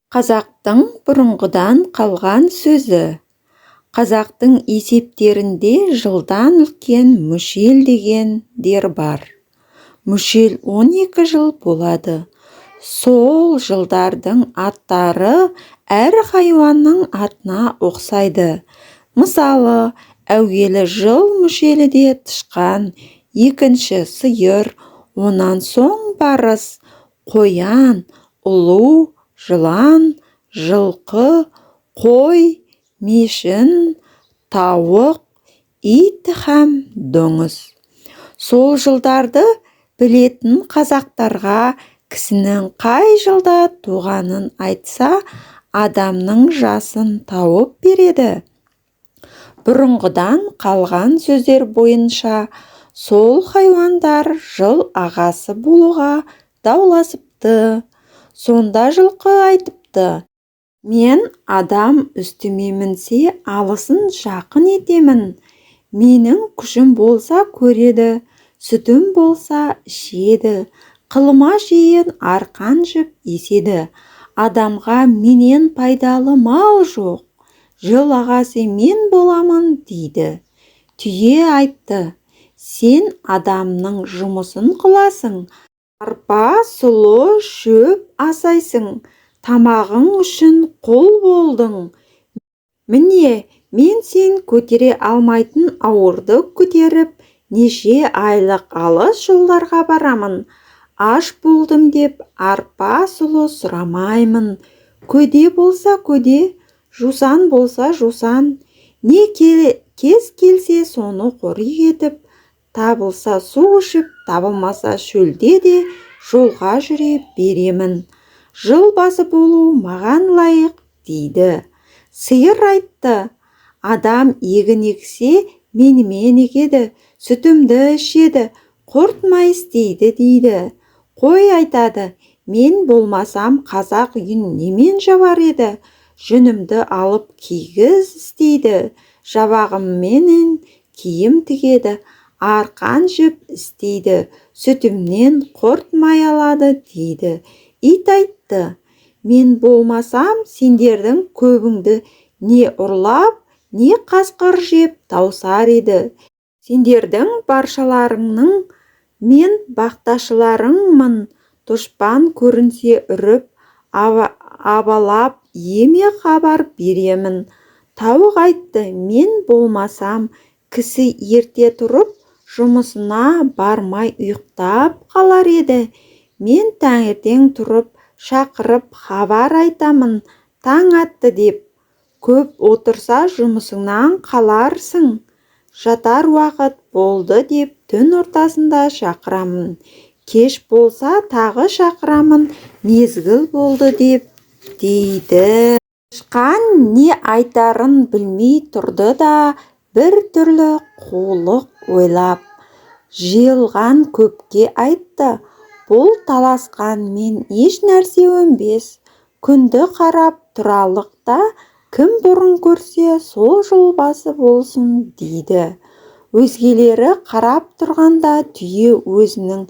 Қазақтың бұрынғыдан қалған сөзі. Қазақтың есептерінде жылдан үлкен мүшел дегендер бар. Мүшел 12 жыл болады. Сол жылдардың аттары әр хайуанның атына ұқсайды. Мысалы, әуелі жыл мүшелі де тышқан, екінші сиыр, онан соң барыс, қоян, ұлу, жылан, жылқы, қой, мешін, тауық, ит һәм доңыз. Сол жылдарды білетін қазақтарға кісінің қай жылда туғанын айтса, адамның жасын тауып береді. Бұрынғыдан қалған сөздер бойынша сол хайуандар жыл ағасы болуға дауласыпты. Сонда жылқы айтыпты: мен адам үстіме мінсе алысын жақын етемін. Менің күшім болса көреді, сүтім болса ішеді. Қылыма шейін арқан жіп еседі. Адамға менен пайдалы мал жоқ. Жыл ағасы мен боламын дейді. Түйе айтты: сен адамның жұмысын қыласың. Арпа, сұлы, шөп асайсың. Тамағың үшін құл болдың. Міне, мен сен көтере алмайтын ауырды көтеріп, неше айлық алыс жолдарға барамын. Аш болдым деп арпа, сұлы сұрамаймын. Көде болса көде, жусан болса жусан. Не кез келсе соны қори етіп, табылса су ішіп, табылмаса шөлде де жолға жүре беремін. Жыл басы болу маған лайық дейді. Сиыр айтты: адам егін ексе менімен егеді, сүтімді ішеді, құртмай істейді дейді. Қой айтады: мен болмасам қазақ үйін немен жабар еді, жүнімді алып кигіз істейді, жабағымменен киім тігеді, арқан жіп істейді, сүтімнен құртмай алады дейді. Ит айтты: мен болмасам сендердің көбіңді не ұрлап, не қасқыр жеп таусар еді. Сендердің баршаларыңның мен бақташыларыңмын. Дұшпан көрінсе үріп, абалап еме хабар беремін. Тауық айтты: мен болмасам кісі ерте тұрып, жұмысына бармай ұйықтап қалар еді. Мен таңертең тұрып, шақырып хабар айтамын, таң атты деп. Көп отырса жұмысыңнан қаларсың. Жатар уақыт болды деп түн ортасында шақырамын. Кеш болса тағы шақырамын, мезгіл болды деп дейді. Тышқан не айтарын білмей тұрды да бір түрлі қулық ойлап, жиылған көпке айтты: бұл таласқанмен еш нәрсе өнбес. Күнді қарап тұралық та, кім бұрын көрсе сол жол басы болсын дейді. Өзгелері қарап тұрғанда түйе өзінің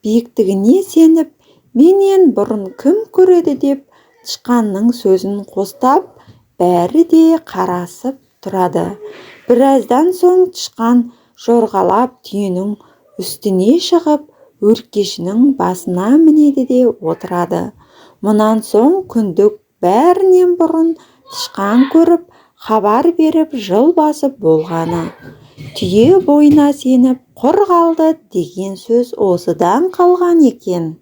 биіктігіне сеніп, менен бұрын кім көреді деп тышқанның сөзін қостап, бәрі де қарасып тұрады. Біраздан соң тышқан жорғалап түйенің үстіне шығып, өркешінің басына мінеді де отырады. Мұнан соң күндік бәрінен бұрын тышқан көріп, хабар беріп жыл басы болғаны. Түйе бойына сеніп құр қалды деген сөз осыдан қалған екен.